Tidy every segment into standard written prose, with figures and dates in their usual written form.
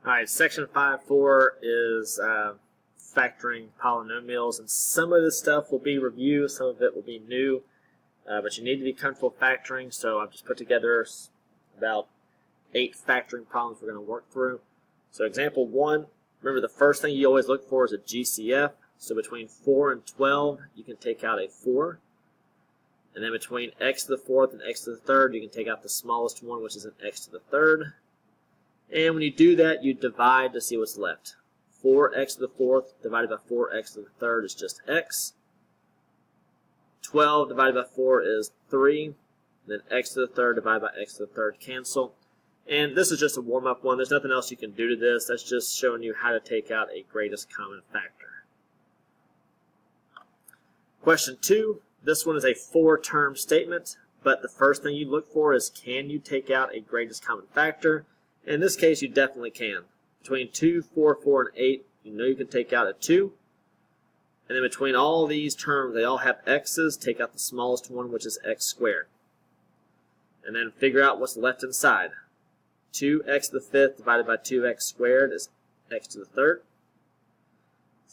Alright, section 5.4 is factoring polynomials, and some of this stuff will be review, some of it will be new, but you need to be comfortable factoring, so I've just put together about 8 factoring problems we're going to work through. So example 1, remember the first thing you always look for is a GCF, so between 4 and 12 you can take out a 4, and then between x to the 4th and x to the 3rd you can take out the smallest one, which is an x to the 3rd. And when you do that, you divide to see what's left. 4x to the 4th divided by 4x to the 3rd is just x. 12 divided by 4 is 3. And then x to the 3rd divided by x to the 3rd cancel. And this is just a warm-up one. There's nothing else you can do to this. That's just showing you how to take out a greatest common factor. Question 2. This one is a 4-term statement, but the first thing you look for is, can you take out a greatest common factor? In this case, you definitely can. Between 2, 4, 4, and 8, you know you can take out a 2. And then between all these terms, they all have x's. Take out the smallest one, which is x squared. And then figure out what's left inside. 2x to the 5th divided by 2x squared is x to the 3rd.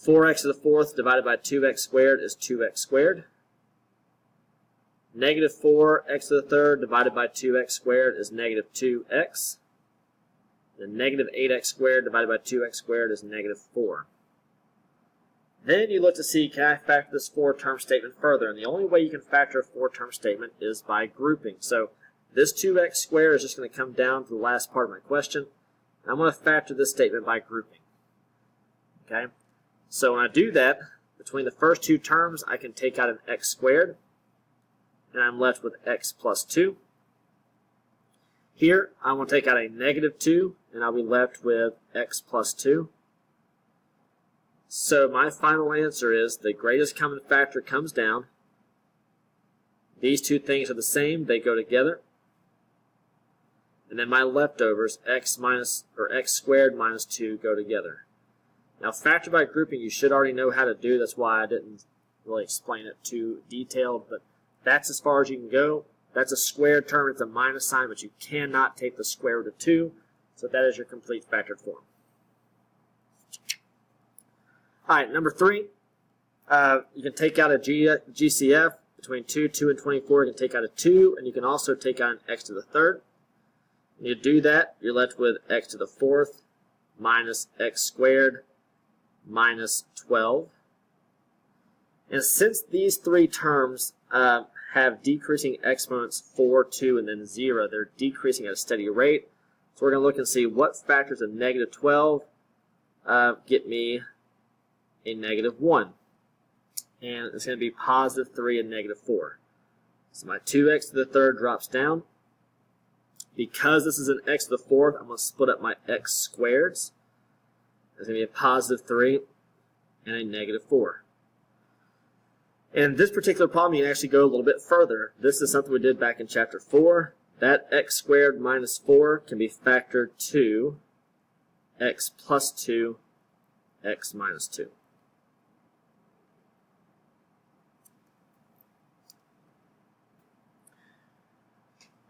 4x to the 4th divided by 2x squared is 2x squared. Negative 4x to the 3rd divided by 2x squared is negative 2x. Then negative 8x squared divided by 2x squared is negative 4. Then you look to see, can I factor this 4-term statement further? And the only way you can factor a 4-term statement is by grouping. So this 2x squared is just going to come down to the last part of my question. I'm going to factor this statement by grouping. Okay? So when I do that, between the first 2 terms, I can take out an x squared. And I'm left with x plus 2. Here, I'm going to take out a negative 2, and I'll be left with x plus 2. So my final answer is the greatest common factor comes down. These 2 things are the same, they go together. And then my leftovers, x squared minus 2, go together. Now factor by grouping you should already know how to do, that's why I didn't really explain it too detailed, but that's as far as you can go. That's a squared term, it's a minus sign, but you cannot take the square root of 2. So that is your complete factored form. Alright, number 3. You can take out a GCF. Between 2, 2, and 24, you can take out a 2, and you can also take out an x to the 3rd. When you do that, you're left with x to the 4th minus x squared minus 12. And since these 3 terms have decreasing exponents 4, 2, and then 0. They're decreasing at a steady rate. So we're going to look and see what factors of negative 12 get me a negative 1. And it's going to be positive 3 and negative 4. So my 2x to the 3rd drops down. Because this is an x to the 4th, I'm going to split up my x squareds. There's going to be a positive 3 and a negative 4. In this particular problem, you can actually go a little bit further. This is something we did back in chapter 4. That x squared minus 4 can be factored to x plus 2, x minus 2.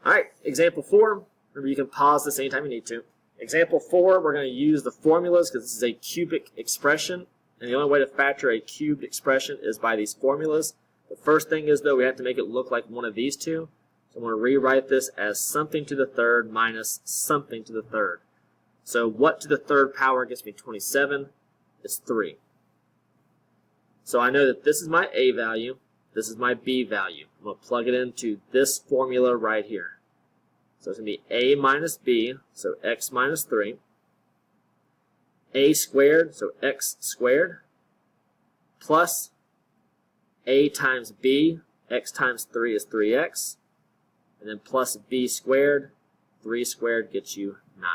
Alright, example 4. Remember, you can pause this anytime you need to. Example 4, we're going to use the formulas because this is a cubic expression. And the only way to factor a cubed expression is by these formulas. The first thing is, though, we have to make it look like one of these 2. So I'm going to rewrite this as something to the 3rd minus something to the 3rd. So what to the 3rd power gets me 27? It's 3. So I know that this is my a value, this is my b value. I'm going to plug it into this formula right here. So it's going to be a minus b, so x minus 3. A squared, so x squared, plus a times b, x times 3 is 3x, and then plus b squared, 3 squared gets you 9.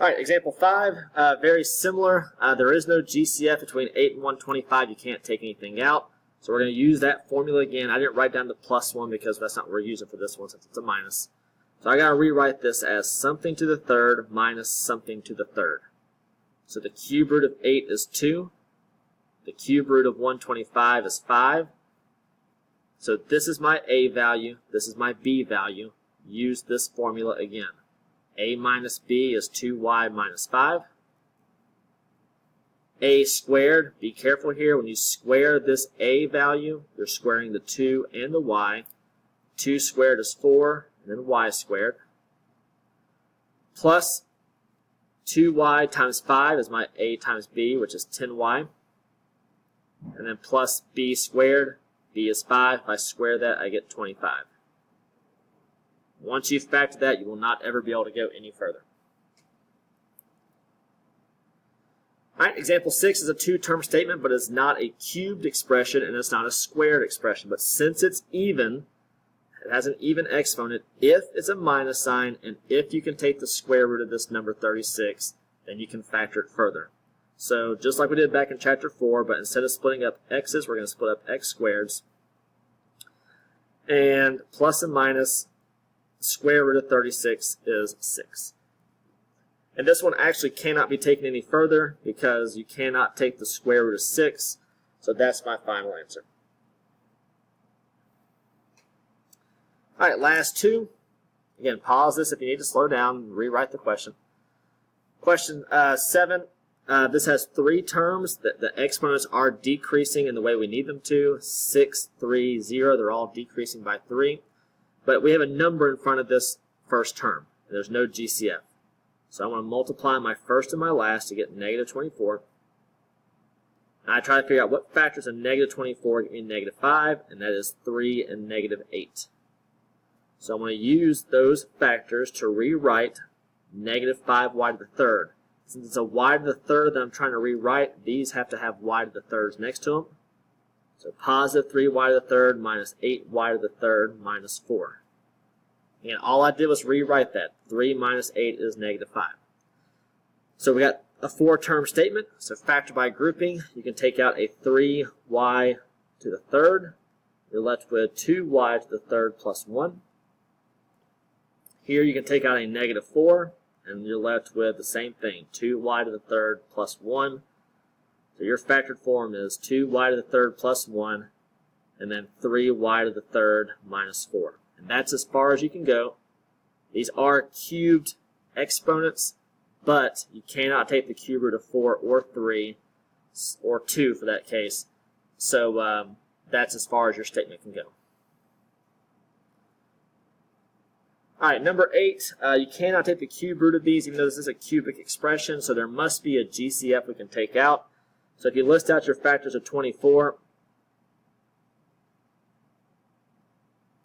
Alright, example 5, very similar. There is no GCF between 8 and 125. You can't take anything out. So we're going to use that formula again. I didn't write down the plus 1 because that's not what we're using for this one since it's a minus. So I got to rewrite this as something to the 3rd minus something to the 3rd. So the cube root of 8 is 2. The cube root of 125 is 5. So this is my A value, this is my B value. Use this formula again. A minus B is 2y minus 5. A squared, be careful here, when you square this A value, you're squaring the 2 and the y. 2 squared is 4, and then y squared. Plus 2y times 5 is my A times B, which is 10y. And then plus B squared, B is 5. If I square that, I get 25. Once you factor that, you will not ever be able to go any further. All right, example 6 is a two-term statement, but it's not a cubed expression and it's not a squared expression. But since it's even, it has an even exponent, if it's a minus sign, and if you can take the square root of this number 36, then you can factor it further. So just like we did back in chapter 4, but instead of splitting up x's, we're going to split up x squareds. And plus and minus square root of 36 is 6. And this one actually cannot be taken any further because you cannot take the square root of 6. So that's my final answer. All right, last two. Again, pause this if you need to slow down and rewrite the question. Question 7. This has three terms. The exponents are decreasing in the way we need them to. 6, 3, 0. They're all decreasing by 3. But we have a number in front of this first term. There's no GCF. So I want to multiply my first and my last to get negative 24. And I try to figure out what factors of negative 24 give me negative 5, and that is 3 and negative 8. So I'm going to use those factors to rewrite negative 5y to the third. Since it's a y to the third that I'm trying to rewrite, these have to have y to the thirds next to them. So positive 3y to the third minus 8y to the third minus 4. And all I did was rewrite that. 3 minus 8 is negative 5. So we got a four-term statement. So factor by grouping, you can take out a 3y to the third. You're left with 2y to the third plus 1. Here you can take out a negative 4, and you're left with the same thing, 2y to the third plus 1. So your factored form is 2y to the third plus 1, and then 3y to the third minus 4. And that's as far as you can go. These are cubed exponents, but you cannot take the cube root of 4 or 3, or 2 for that case. So that's as far as your statement can go. All right, number 8, you cannot take the cube root of these, even though this is a cubic expression, so there must be a GCF we can take out. So if you list out your factors of 24,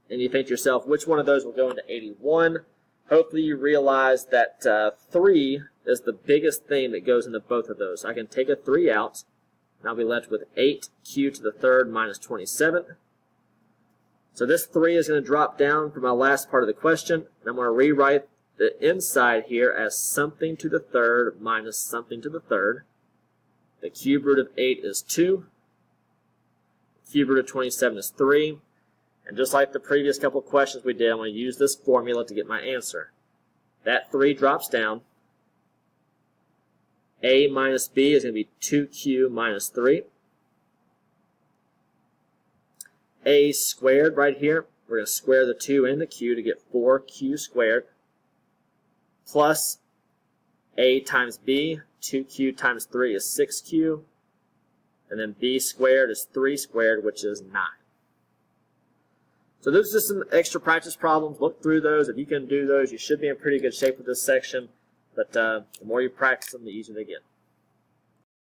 and you think to yourself, which one of those will go into 81? Hopefully you realize that 3 is the biggest thing that goes into both of those. I can take a 3 out, and I'll be left with 8q to the third minus 27. So this 3 is going to drop down for my last part of the question, and I'm going to rewrite the inside here as something to the third minus something to the third. The cube root of 8 is 2. The cube root of 27 is 3. And just like the previous couple of questions we did, I'm going to use this formula to get my answer. That 3 drops down. A minus B is going to be 2q minus 3. A squared right here, we're going to square the 2 and the q to get 4q squared. Plus A times B, 2q times 3 is 6q. And then B squared is 3 squared, which is 9. So those are just some extra practice problems. Look through those. If you can do those, you should be in pretty good shape with this section. But the more you practice them, the easier they get.